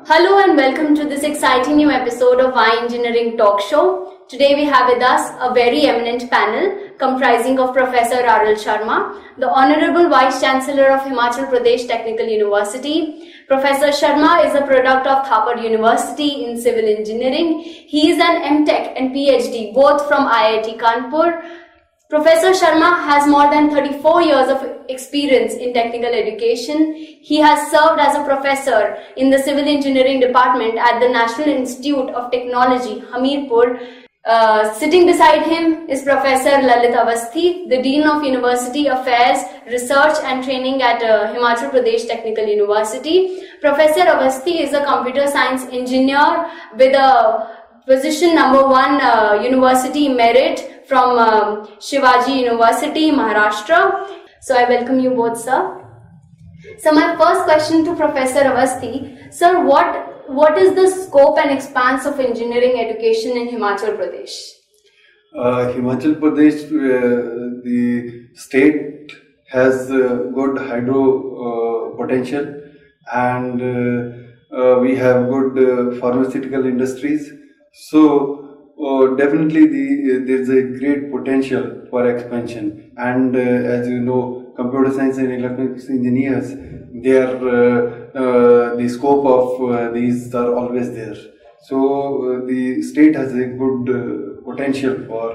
Hello and welcome to this exciting new episode of Why Engineering Talk Show. Today we have with us a very eminent panel comprising of Professor Arul Sharma, the Honorable Vice Chancellor of Himachal Pradesh Technical University. Professor Sharma is a product of Thapar University in Civil Engineering. He is an MTech and PhD both from IIT Kanpur. Professor Sharma has more than 34 years of experience in technical education. He has served as a professor in the Civil Engineering Department at the National Institute of Technology, Hamirpur. Sitting beside him is Professor Lalit Awasthi, the Dean of University Affairs, Research and Training at Himachal Pradesh Technical University. Professor Awasthi is a computer science engineer with a position number 1 university merit from Shivaji University, Maharashtra. So I welcome you both, sir. So my first question to Professor Awasthi, sir, what is the scope and expanse of engineering education in Himachal Pradesh? Himachal Pradesh, the state has good hydro potential, and we have good pharmaceutical industries. So definitely there is a great potential for expansion, and as you know, computer science and electronics engineers, the scope of these are always there. So the state has a good potential for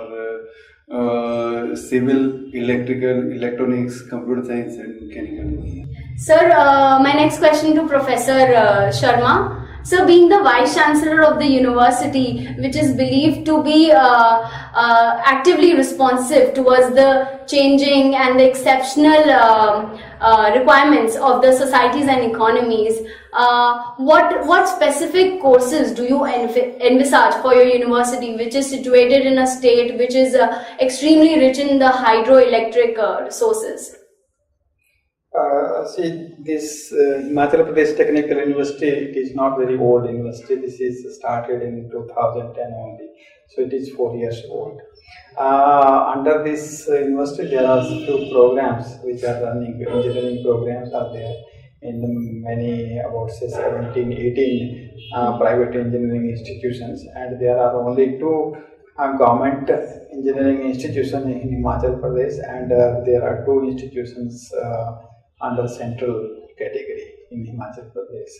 civil, electrical, electronics, computer science and mechanical engineering. Sir, my next question to Professor Sharma. So, being the Vice Chancellor of the university, which is believed to be actively responsive towards the changing and the exceptional requirements of the societies and economies, what specific courses do you envisage for your university, which is situated in a state which is extremely rich in the hydroelectric resources? This Himachal Pradesh Technical University, it is not very old university. This is started in 2010 only, so it is 4 years old. Under this university, there are few programs which are running. Engineering programs are there in many, about say 17, 18 private engineering institutions, and there are only 2 government engineering institutions in Himachal Pradesh, and there are 2 institutions under central category in Himachal Pradesh.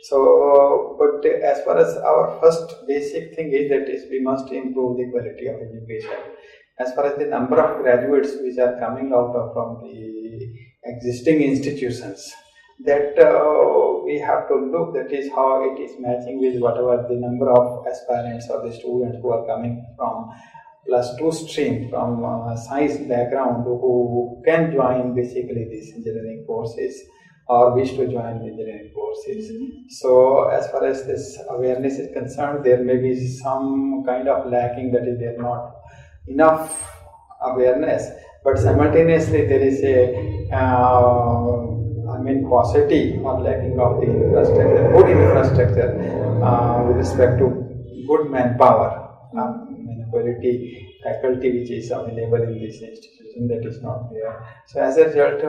So, but as far as our first basic thing is that we must improve the quality of education. As far as the number of graduates which are coming out from the existing institutions, that we have to look, that is how it is matching with whatever the number of aspirants or the students who are coming from +2 stream from science background who can join basically these engineering courses or wish to join engineering courses. So as far as this awareness is concerned, there may be some kind of lacking, that is there not enough awareness, but simultaneously there is a paucity or lacking of the infrastructure, good infrastructure with respect to good manpower. Quality faculty which is available in this institution, that is not there. So as a result,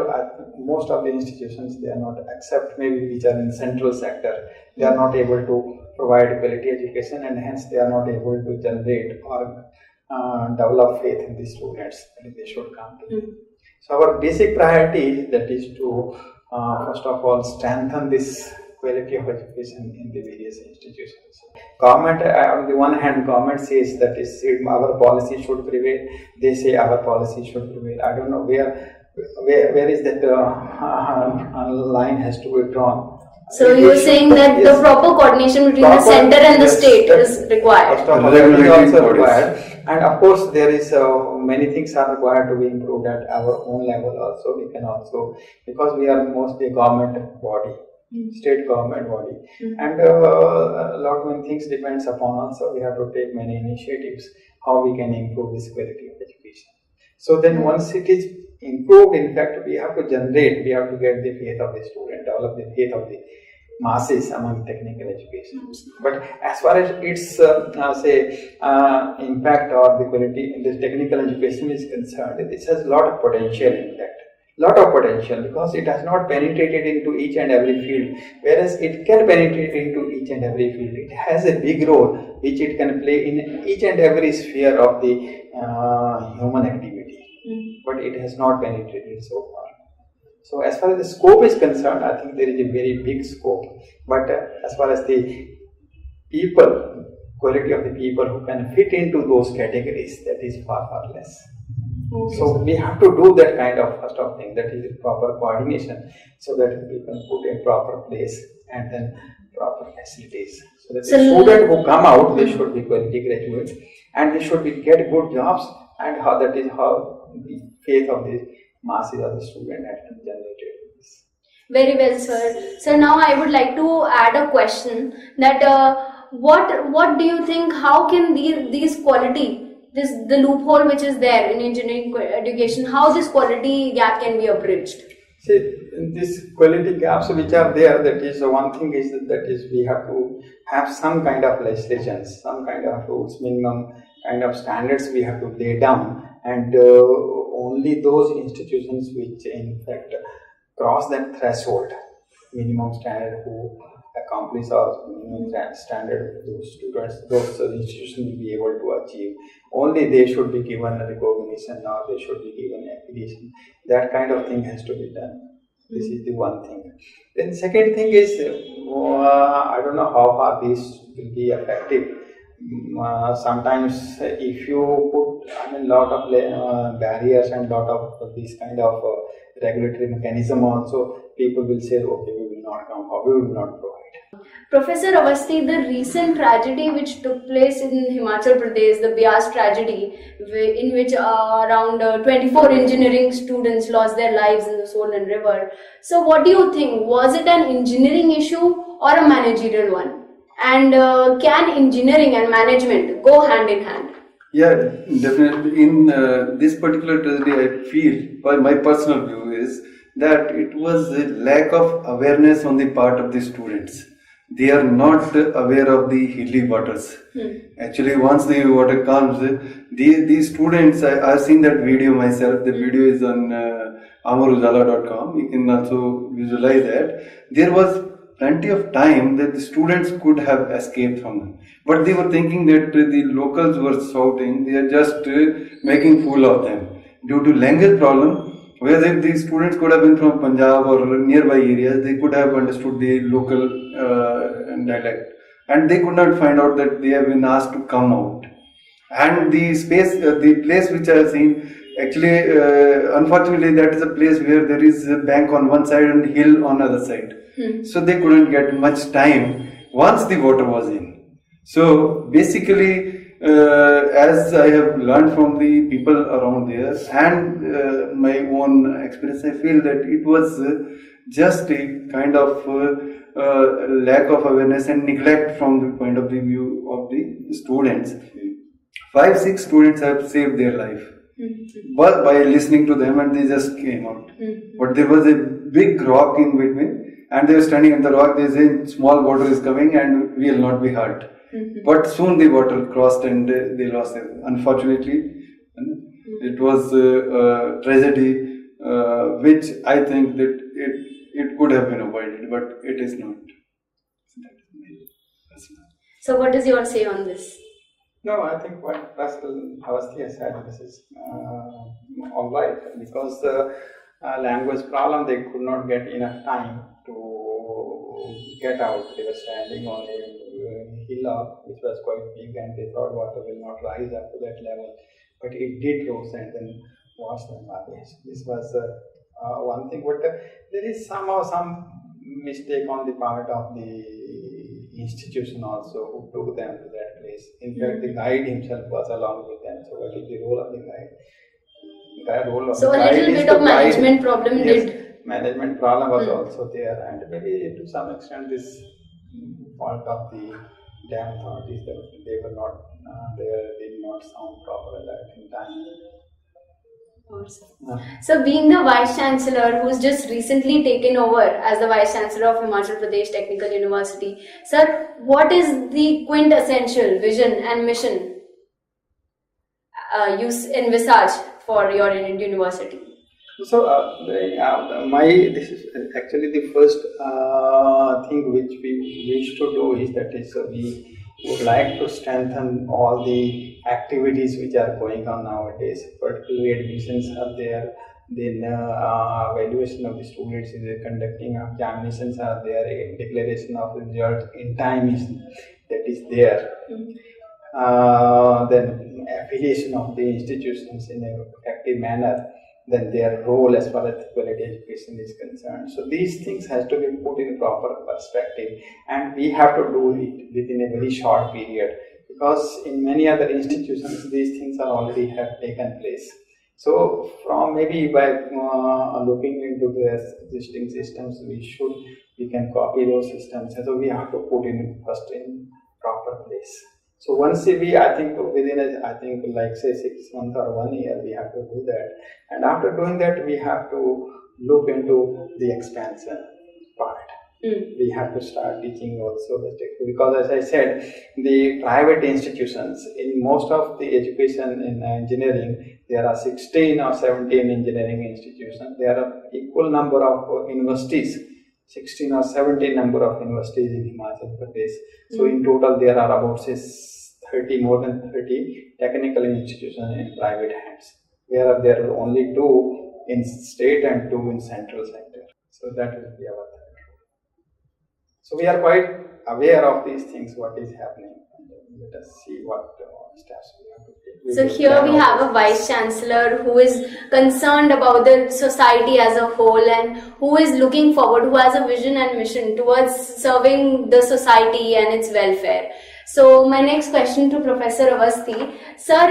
most of the institutions, they are not, except maybe which are in central sector, they are not able to provide quality education, and hence they are not able to generate or develop faith in the students that they should come to. So our basic priority, that is to first of all strengthen this quality of education in the various institutions. Government, on the one hand, government says that is our policy should prevail. They say our policy should prevail. I don't know where is that line has to be drawn. So you are saying that the proper coordination between the center and the state is required. First of all, that is also required. And of course, there is many things are required to be improved at our own level also. We can also, because we are mostly a government body, state government body, and a lot many things depends upon us. So we have to take many initiatives how we can improve this quality of education. So then once it is improved, in fact, we have to get the faith of the student, develop the faith of the masses among technical education. But as far as its impact or the quality in this technical education is concerned, this has a lot of potential impact. lot of potential because it has not penetrated into each and every field, whereas it can penetrate into each and every field. It has a big role which it can play in each and every sphere of the human activity, but it has not penetrated so far. So as far as the scope is concerned, I think there is a very big scope, but as far as the people, quality of the people who can fit into those categories, that is far, far less. Okay, So we have to do that kind of first of thing, that is proper coordination, so that we can put in proper place and then proper facilities. So that the student who come out, they should be quality graduates and they should be get good jobs, and that is how the faith of the masses of the student has been generated. Very well, sir. So now I would like to add a question that what do you think? How can these quality, the loophole which is there in engineering education, how this quality gap can be abridged? See, these quality gaps which are there, that is one thing is that is we have to have some kind of legislations, some kind of rules, minimum kind of standards we have to lay down, and only those institutions which in fact cross that threshold, minimum standard, who accomplish our minimum standard, those students, those institutions will be able to achieve. Only they should be given a recognition, or they should be given application. That kind of thing has to be done. This is the one thing. Then second thing is, I don't know how far this will be effective. Sometimes if you put lot of barriers and lot of this kind of regulatory mechanism also, people will say, okay, we will not come, or we will not provide. Professor Avasti, the recent tragedy which took place in Himachal Pradesh, the Bias tragedy, in which around 24 engineering students lost their lives in the Solan River. So what do you think? Was it an engineering issue or a managerial one? And can engineering and management go hand in hand? Yeah, definitely. In this particular tragedy, I feel, by my personal view, is that it was a lack of awareness on the part of the students. They are not aware of the hilly waters. Actually, once the water comes, the students, I've seen that video myself. The video is on amarujala.com. You can also visualize that. There was plenty of time that the students could have escaped from them. But they were thinking that the locals were shouting, they are just making fool of them. Due to language problem, whereas if the students could have been from Punjab or nearby areas, they could have understood the local dialect. And they could not find out that they have been asked to come out. And the space, the place which I have seen, actually, unfortunately, that is a place where there is a bank on one side and hill on the other side. So they couldn't get much time once the water was in. So basically, as I have learned from the people around there and my own experience, I feel that it was just a kind of lack of awareness and neglect from the point of the view of the students. 5-6 students have saved their life, but by listening to them, and they just came out. But there was a big rock in between, and they were standing at the rock. They say small water is coming and we will not be hurt. But soon the water crossed and they lost them. Unfortunately, it was a tragedy which I think that it could have been avoided, but it is not. So what is your say on this? No, I think what Pascal Avasti has said, this is all right, because the language problem, they could not get enough time to get out. They were standing on a hillock which was quite big, and they thought water will not rise up to that level, but it did rise and then washed them away. This was one thing, but there is somehow some mistake on the part of the institution also who took them to that place. In fact, the guide himself was along with them. So what is the role of the guide? So a little bit of management problem did. Management problem was also there, and maybe to some extent this fault of the dam authorities, that they were not, they did not sound proper alert in time. So being the Vice Chancellor who's just recently taken over as the Vice Chancellor of Himachal Pradesh Technical University, sir, what is the quintessential vision and mission you envisage for your university? So, this is actually the first thing which we wish to do is that is we would like to strengthen all the activities which are going on nowadays. Particularly, admissions are there, then evaluation of the students is there, conducting examinations are there, a declaration of results in time is there. Then affiliation of the institutions in a effective manner, then their role as far as quality education is concerned. So these things has to be put in proper perspective, and we have to do it within a very short period, because in many other institutions these things are already have taken place. So from maybe by looking into the existing systems, we can copy those systems, and so we have to put in first in proper place. So once I think within like say 6 months or 1 year, we have to do that. And after doing that, we have to look into the expansion part. We have to start teaching also because as I said, the private institutions, in most of the education in engineering, there are 16 or 17 engineering institutions. There are equal number of universities. 16 or 17 number of universities in Himachal Pradesh. So in total there are about say 30, more than 30 technical institutions in private hands. Where there are only 2 in state and 2 in central sector. So that will be our third. So we are quite aware of these things, what is happening. Let us see what steps we have to take. So here we have a Vice Chancellor who is concerned about the society as a whole and who is looking forward, who has a vision and mission towards serving the society and its welfare. So my next question to Professor Avasthi. Sir,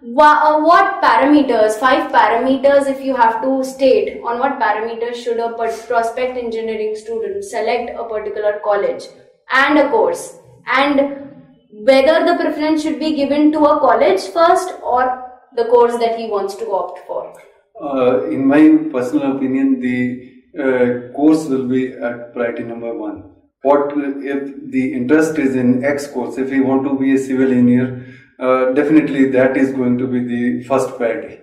what parameters, 5 parameters if you have to state, on what parameters should a prospect engineering student select a particular college and a course, and whether the preference should be given to a college first or the course that he wants to opt for? In my personal opinion, the course will be at priority number 1. What if the interest is in X course? If you want to be a civil engineer, definitely that is going to be the first priority.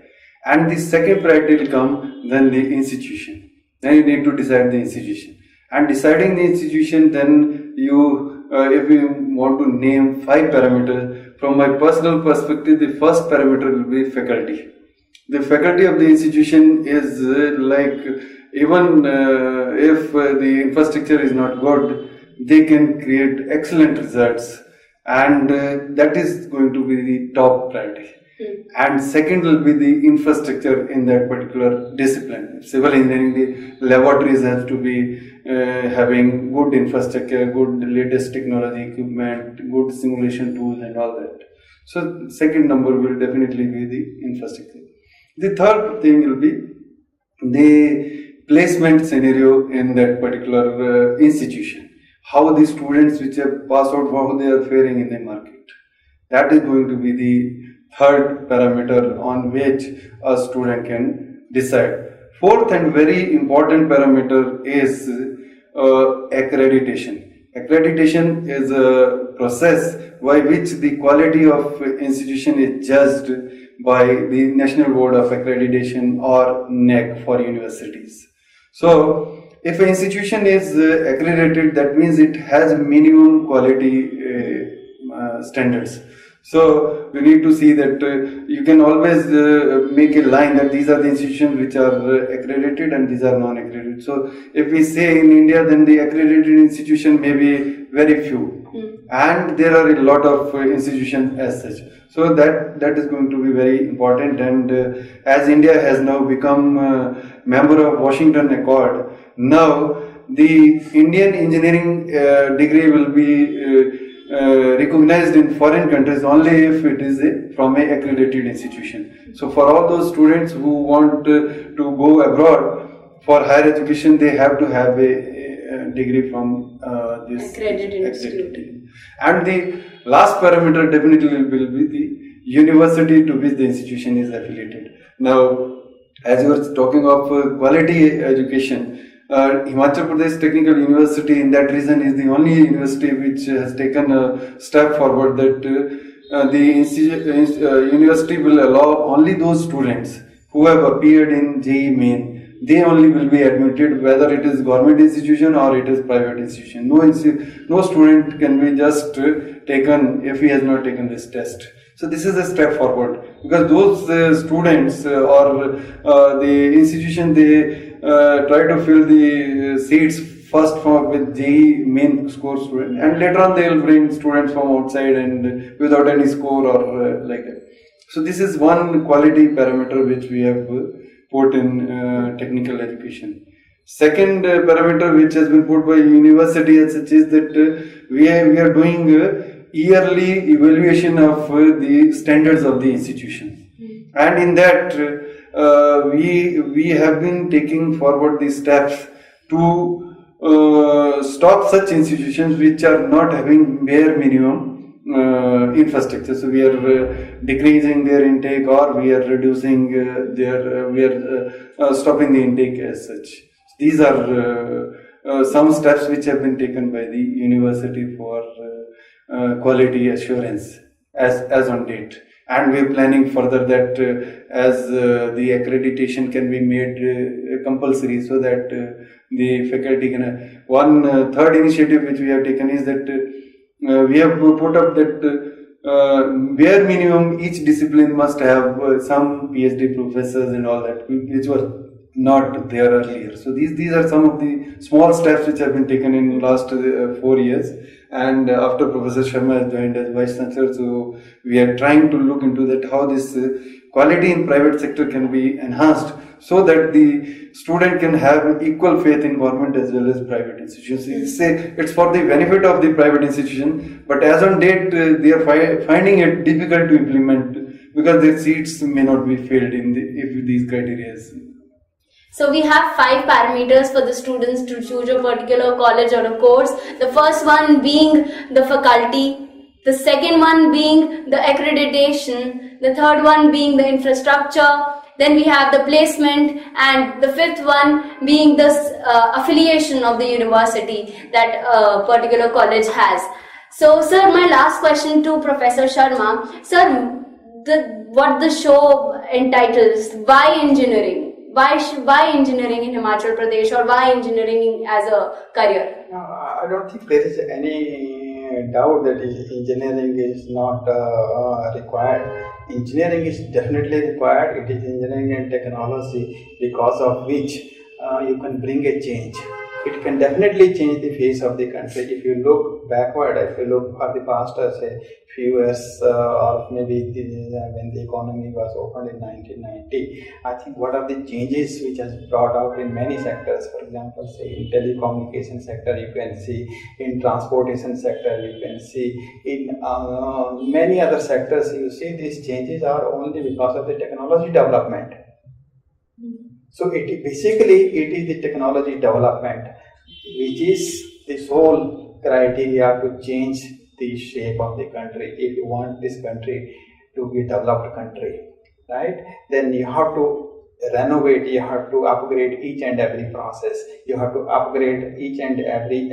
And the second priority will come then the institution. Then you need to decide the institution. And deciding the institution, then you if you want to name 5 parameters, from my personal perspective, the first parameter will be faculty. The faculty of the institution is like, even if the infrastructure is not good, they can create excellent results, and that is going to be the top priority. And second will be the infrastructure in that particular discipline. Civil engineering, the laboratories have to be having good infrastructure, good latest technology, equipment, good simulation tools and all that. So second number will definitely be the infrastructure. The third thing will be the placement scenario in that particular institution. How the students which have passed out, how they are faring in the market. That is going to be the third parameter on which a student can decide. Fourth and very important parameter is accreditation. Accreditation is a process by which the quality of institution is judged by the National Board of Accreditation or NAC for universities. So, if an institution is accredited, that means it has minimum quality standards. So we need to see that you can always make a line that these are the institutions which are accredited and these are non-accredited. So if we say in India, then the accredited institution may be very few, and there are a lot of institutions as such. So that is going to be very important. And as India has now become member of Washington Accord, now the Indian engineering degree will be recognized in foreign countries only if it is from an accredited institution. So for all those students who want to go abroad for higher education, they have to have a degree from this accredited institute. And the last parameter definitely will be the university to which the institution is affiliated. Now, as you were talking of quality education, Himachal Pradesh Technical University in that region is the only university which has taken a step forward that the university will allow only those students who have appeared in JEE Main, they only will be admitted, whether it is government institution or it is private institution. No student can be just taken if he has not taken this test. So this is a step forward, because those students or the institution, they try to fill the seats first with JEE main score student, and later on they will bring students from outside and without any score or like that. So this is one quality parameter which we have put in technical education. Second parameter which has been put by university as such is that we are doing yearly evaluation of the standards of the institution, and in that we have been taking forward the steps to stop such institutions which are not having bare minimum infrastructure. So we are decreasing their intake, or we are reducing stopping the intake as such. These are some steps which have been taken by the university for quality assurance as on date, and we are planning further that as the accreditation can be made compulsory, so that the faculty can. One third initiative which we have taken is that we have put up that bare minimum each discipline must have some PhD professors and all that, which was not there earlier. So these are some of the small steps which have been taken in last 4 years, and after Professor Sharma has joined as Vice Chancellor, so we are trying to look into that how this quality in private sector can be enhanced, so that the student can have equal faith in government as well as private institutions. It's for the benefit of the private institution, but as on date they are finding it difficult to implement, because their seats may not be filled if these criteria. So we have 5 parameters for the students to choose a particular college or a course. The first one being the faculty, the second one being the accreditation, the third one being the infrastructure, then we have the placement, and the fifth one being the affiliation of the university that a particular college has. So sir, my last question to Professor Sharma. Sir, what the show entitles, why engineering? Why engineering in Himachal Pradesh, or why engineering as a career? No, I don't think there is any doubt that engineering is not required. Engineering is definitely required. It is engineering and technology because of which you can bring a change. It can definitely change the face of the country. If you look backward, if you look for the past, say, few years, or maybe when the economy was opened in 1990, I think what are the changes which has brought out in many sectors. For example, say in telecommunication sector, you can see in transportation sector, you can see in many other sectors. You see these changes are only because of the technology development. So it is the technology development which is the sole criteria to change the shape of the country. If you want this country to be a developed country, right, then you have to renovate, you have to upgrade each and every process, you have to upgrade each and every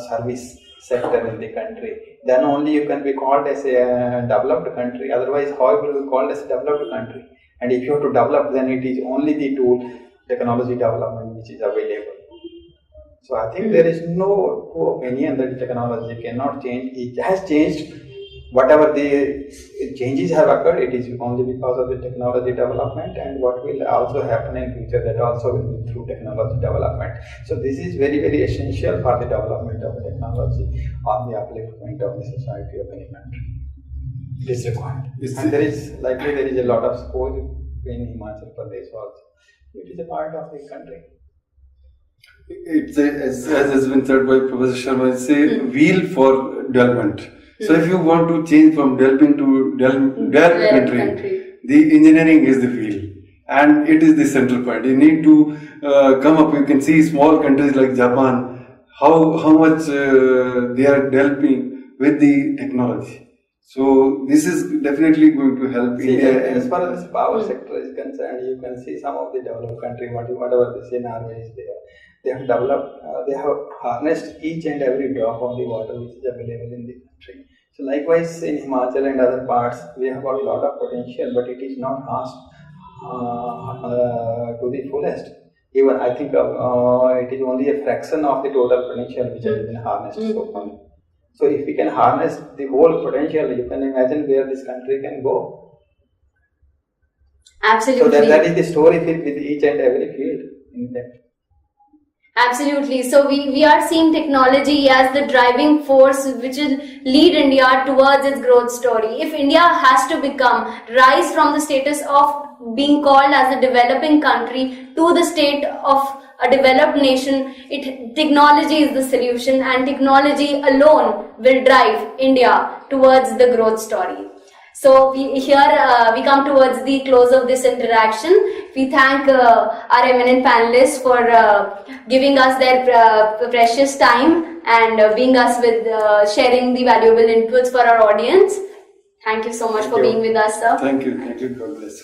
service sector in the country. Then only you can be called as a developed country. Otherwise, how you will be called as a developed country? And if you have to develop, then it is only the tool, technology development, which is available. So I think there is no opinion that technology cannot change. It has changed. Whatever the changes have occurred, it is only because of the technology development, and what will also happen in future, that also will be through technology development. So this is very, very essential for the development of technology or the upliftment of the society of any country. It is required. And there is a lot of scope in Himachal Pradesh also. It is a part of the country. It's as has been said by Professor Sharma, it's a wheel for development. So if you want to change from developing to developed country, the engineering is the wheel, and it is the central point. You need to come up. You can see small countries like Japan, how much they are developing with the technology. So this is definitely going to help India. As far as power sector is concerned, you can see some of the developed countries, whatever the scenario is there, they have developed, they have harnessed each and every drop of the water which is available in the country. So likewise in Himachal and other parts, we have got a lot of potential, but it is not to the fullest. Even I think it is only a fraction of the total potential which has been harnessed so far. So if we can harness the whole potential, you can imagine where this country can go. Absolutely. So that is the story with each and every field in that. Absolutely. So we are seeing technology as the driving force which will lead India towards its growth story. If India has to rise from the status of being called as a developing country to the state of a developed nation, technology is the solution, and technology alone will drive India towards the growth story. So we come towards the close of this interaction. We thank our eminent panelists for giving us their precious time and being us with sharing the valuable inputs for our audience. Thank you so much for being with us, sir. Thank you. God bless.